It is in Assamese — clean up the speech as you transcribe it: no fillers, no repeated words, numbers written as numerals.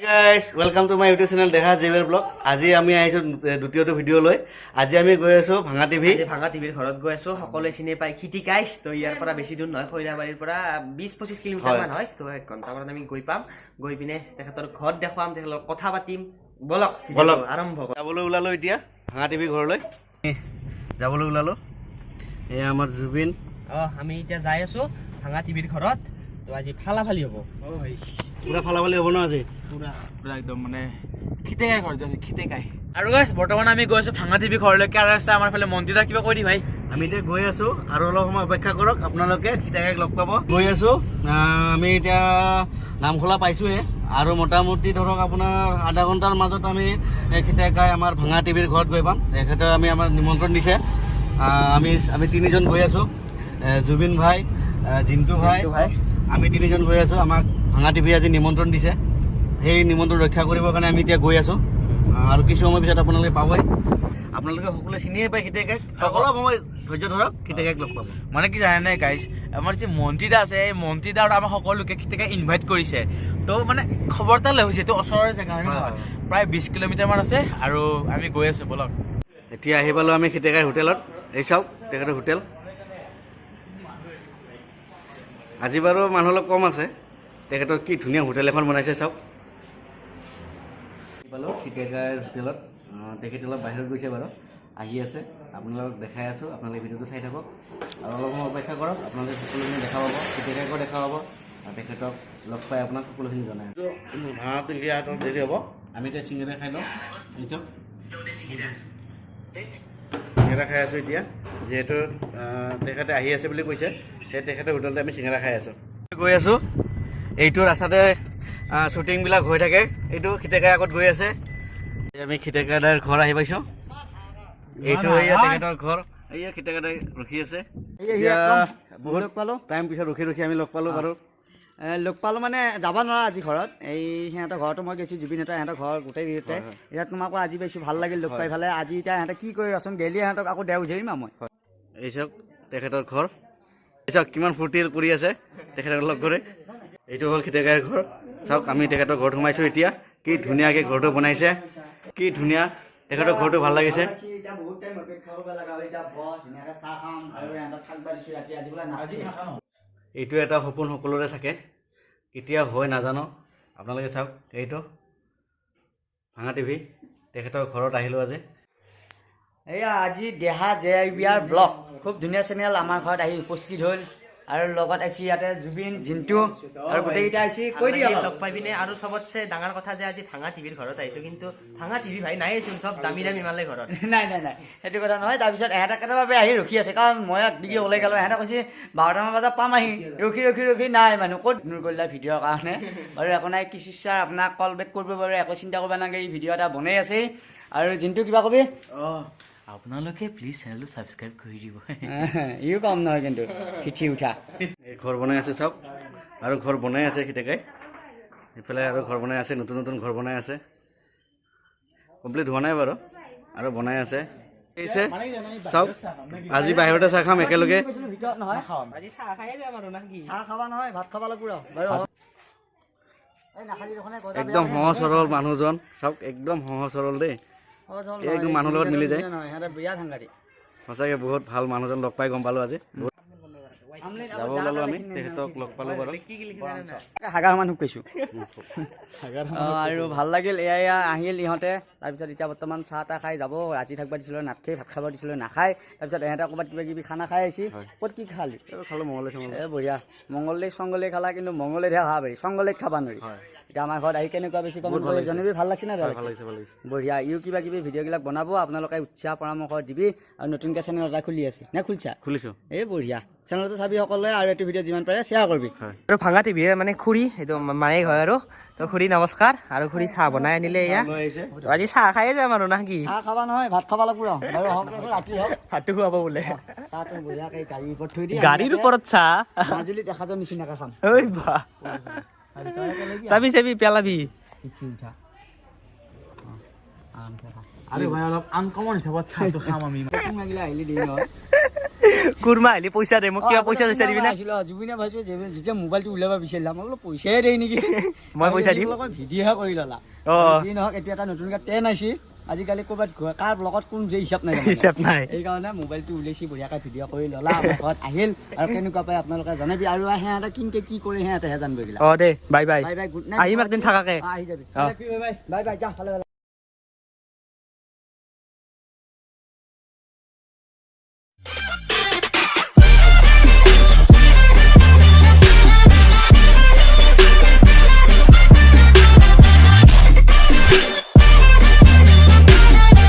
Guys, welcome to my YouTube channel Deha Jewer Blog. আজি আমি আইছো দ্বিতীয়টো ভিডিও লৈ। আজি আমি গৈ আছো ভাঙা টিভি। আজি ভাঙা টিভিৰ ঘৰত গৈ আছো। সকলোৱে চিনি পায় খিতিকাই। তো ইয়াৰ পৰা বেছি দূৰ নহয়, খৈৰাবাৰীৰ পৰা 20-25 কিলোমিটাৰ মান হয়। তো 1 ঘণ্টা মান আমি গৈ পাম। গৈ পিনে তেখেতৰ ঘৰত দেখাম, তেখেতৰ কথা পাতিম। বলক আৰম্ভ কৰোঁ। যাবলৈ ওলালো এতিয়া ভাঙা টিভি ঘৰলৈ। যাবলৈ ওলালো। এই আমাৰ জুবিন। আমি এতিয়া যাই আছো ভাঙা টিভিৰ ঘৰত। তো আজি ফালাফালি হ'ব। পুৰা ফালাফালি হ'ব ন আজি? পুৰা একদম মানে খিতেকাই ঘৰ যাচ্ছে খিতেকাই। আৰু গাইছ বৰ্তমান আমি গৈ আছো ভাঙা টিভি ঘৰলৈকে। আৰু আছে আমাৰ ফালে মন্দিৰা কিবা কৈ দি ভাই। আমি এতিয়া গৈ আছো আৰু অলপ সময় অপেক্ষা কৰক, আপোনালোকে খিতাকাইক লগ পাব। গৈ আছো আমি এতিয়া নামখোলা পাইছোৱে আৰু মোটামুটি ধৰক আপোনাৰ আধা ঘণ্টাৰ মাজত আমি খিতাকাই আমাৰ ভাঙা টিভিৰ ঘৰত গৈ পাম। তেখেতে আমাৰ নিমন্ত্ৰণ দিছে। আমি তিনিজন গৈ আছো, জুবিন ভাই, জিন্তু ভাই, আমি তিনিজন গৈ আছো। আমাক ভাঙা টিভি আজি নিমন্ত্ৰণ দিছে, সেই নিমন্ত্ৰণ ৰক্ষা কৰিবৰ কাৰণে আমি এতিয়া গৈ আছো। আৰু কিছু সময় পিছত আপোনালোকে পাবই। আপোনালোকে সকলোৱে চিনিয়ে পায় খিতাকাইক। অলপ সময় ধৈৰ্য ধৰক, খিতাকাইক লগ পাব। মানে কি জানে নাই গাইছ, আমাৰ যে মন্দিৰা আছে এই মন্দিৰা আমাৰ সকলোকে খিতেকাই ইনভাইট কৰিছে। তো মানে খবৰ এটা লৈ হৈছে, এইটো ওচৰৰে জেগা হয়, প্ৰায় 20 কিলোমিটাৰ মান আছে। আৰু আমি গৈ আছো বলক। এতিয়া আহি পালো আমি খিতাকাইৰ হোটেলত। এই চাওক তেখেতৰ হোটেল। আজি বাৰু মানুহ অলপ কম আছে। তেখেতৰ কি ধুনীয়া হোটেল এখন বনাইছে চাওক। পালো খিতাকাইৰ হোটেলত। তেখেত অলপ বাহিৰত গৈছে বাৰু, আহি আছে। আপোনালোকক দেখাই আছোঁ, আপোনালোকে ভিডিঅ'টো চাই থাকক আৰু অলপ সময় অপেক্ষা কৰক। আপোনালোকে সকলোখিনি দেখা পাব, খিতাকাইকো দেখা পাব আৰু তেখেতক লগ পাই আপোনাক সকলোখিনি জনাই আছোঁ। ভাড়া টিভি হাতত দেৰি হ'ব। আমি এতিয়া চিঙেৰা খাই লওঁ। চিঙেৰা খাই আছোঁ এতিয়া, যিহেতু তেখেতে আহি আছে বুলি কৈছে। সেই তেখেতৰ হোটেলতে আমি চিঙেৰা খাই আছোঁ। গৈ আছোঁ, এইটো ৰাস্তাতে শ্বুটিংবিলাক হৈ থাকে। এইটো খিতাকাই আগত গৈ আছে। আমি খিতাকাইৰ ঘৰ আহি পাইছোঁ। এইটো এয়া তেখেতৰ ঘৰ। এয়া খিতাকাই ৰখি আছে। বহুত পালোঁ টাইম পিছত ৰখি আমি লগ পালোঁ বাৰু। লগ পালোঁ মানে যাব নোৱাৰা আজি ঘৰত। এই সিহঁতৰ ঘৰতো মই গৈছোঁ, জুবিনহঁতৰ সিহঁতৰ ঘৰ গোটেই বিহুতে। এতিয়া তোমাকো আজি পাইছোঁ, ভাল লাগিল লগ পাই ফালে। আজি এতিয়া সিহঁতে কি কৰি ৰচোন গেলি সিহঁতক আকৌ দেও উঠিম আৰু মই। এই চাওক তেখেতৰ ঘৰ। এই চাওক কিমান ফূৰ্তি কৰি আছে তেখেতক লগ কৰি। এইটো হ'ল খিতাকাইৰ ঘৰ। চাওক আমি তেখেতৰ ঘৰত সোমাইছোঁ এতিয়া। কি ধুনীয়াকৈ ঘৰটো বনাইছে, কি ধুনীয়া। তেখেতৰ ঘৰটো ভাল লাগিছে। এইটো এটা সপোন সকলোৰে থাকে, কেতিয়া হয় নাজানো। আপোনালোকে চাওক এইটো ভাঙা টিভি। তেখেতৰ ঘৰত আহিলোঁ আজি। এয়া আজি দেহা জেয়াৰ ব্লগ খুব ধুনীয়া চেনেল আমাৰ ঘৰত আহি উপস্থিত হ'ল। আৰু লগত আহিছে ইয়াতে জুবিন, জিন্তু আৰু গোটেইকেইটা আহিছে। কৈ দিয়া লগ পাই পিনে। আৰু চবতছে ডাঙৰ কথা যে আজি ভাঙা টিভিৰ ঘৰত আহিছোঁ, কিন্তু ভাঙা টিভি ভাই নাইচোন, চব দামী মালে ঘৰত। নাই সেইটো কথা নহয়। তাৰপিছত এহেঁতে কেতিয়াবা আহি ৰখি আছে, কাৰণ মই ডিগি ওলাই গ'লোঁ। এহেঁতে কৈছে 12টামান বজাত পাম আহি। ৰখি নাই মানুহ ক'ত দূৰ কৰিলে ভিডিঅ'ৰ কাৰণে। বাৰু একো নাই, কিছু ছাৰ আপোনাক কল বেক কৰিব বাৰু, একো চিন্তা কৰিব নালাগে। এই ভিডিঅ' এটা বনাই আছে। আৰু জিন্তু কিবা কবি? আপোনালোকে প্লিজ চেনেলটো ছাবস্ক্ৰাইব কৰি দিব। ইও কম নহয় কিন্তু খিঠি উঠা। এই ঘৰ বনাই আছে চাওক, আৰু ঘৰ বনাই আছে খিতাকাই। ইফালে আৰু ঘৰ বনাই আছে, নতুন ঘৰ বনাই আছে। কমপ্লিট হোৱা নাই বাৰু, আৰু বনাই আছে। চাওক আজি বাহিৰতে চাহ খাম একেলগে। একদম সহজ সৰল মানুহজন চাওক, একদম সহজ সৰল দেই। একদম মানুহৰ লগত মিলি যায়। সঁচাকৈ বহুত ভাল মানুহজন লগ পাই গম পালোঁ আজি। যাব ওলালোঁ আমি, তেখেতক লগ পালোঁ বাৰু। হাগাৰ মানুহ কৈছোঁ। আৰু ভাল লাগিল। এয়া আহিল ইহঁতে। তাৰপিছত এতিয়া বৰ্তমান চাহ তাহ খাই যাব। ৰাতি থাকিব দিছিলোঁ, নাট খাই ভাত খাব দিছিলোঁ, নাখায়। তাৰপিছত ইহঁতে ক'ৰবাত কিবা কিবি খানা খাই আহিছে। ক'ত কি খালি? খালোঁ মঙলে বঢ়িয়া। মংগলদৈ খালা, কিন্তু মংগলদৈহে খাব পাৰি, চংগলদৈত খাবা নোৱাৰি। এতিয়া আমাৰ ঘৰত আহি কেনেকুৱা বেছি কমেণ্ট কৰি জানিবি। ভাল লাগিছে না? ভাল লাগিছে। বঢ়িয়া। ইও কিবা কিবি ভিডিঅ'বিলাক বনাব, আপোনালোকে উৎসাহ পৰামৰ্শ দিবি। আৰু নতুনকৈ চেনেল এটা খুলি আছে নে? খুলিছোঁ। এই বঢ়িয়া। চেনেলটো চাবি সকলোৱে, আৰু এইটো ভিডিঅ' যিমান পাৰে শ্বেয়াৰ কৰিবি। আৰু ভাঙা টিভিৰ মানে খুৰী, এইটো মায়েক হয় আৰু। তো খুৰী নমস্কাৰ। আৰু খুৰী চাহ বনাই আনিলে। এয়া আজি চাহ খায়ে যাম আৰু না কি? চাহ খাবা নহয়, ভাত খাব লাগিব। ৰাতি হওক ভাতটো খুৱাব বোলে। চাহটো বঢ়িয়াকৈ গাড়ীৰ ওপৰত থৈ দি, গাড়ীৰ ওপৰত চাহ মাজুলীত দেখা যোৱাৰ নিচিনাকৈ খাম। ঐ বাহ, চাবি পেলাবি। আৰে ভাই অলপ আনকমন হিচাপত চাহটো খাম আমি। লাগিলে আহিলে দিম নহয়। কুৰমা আহিলে পইচা দে মোক কিবা পইচা বিচাৰিবি না জুবিনে ভাবিছো যেতিয়া মোবাইলটো উলিয়াব বিচাৰিলা মই বোলো পইচাই দেই নেকি মই পইচা দিম ভিডিঅ'হে কৰি ল'লা যি নহওক এতিয়া এটা নতুনকৈ ট্ৰেণ্ড আহিছে আজিকালি ক'ৰবাত কাৰ লগত কোন যে হিচাপ নাই সেইকাৰণে মোবাইলটো উলিয়াইছি বঢ়িয়াকৈ ভিডিঅ' কৰি ল'লা আমাৰ ঘৰত আহিল আৰু কেনেকুৱা পাই আপোনালোকে জনাবি আৰু সিহঁতে কিনকে কি কৰে সিহঁতেহে জানিব এইবিলাক দে bye bye bye bye good night আহিম একদিন থাকাকে আহি যাবি বাই বাই যা ভালে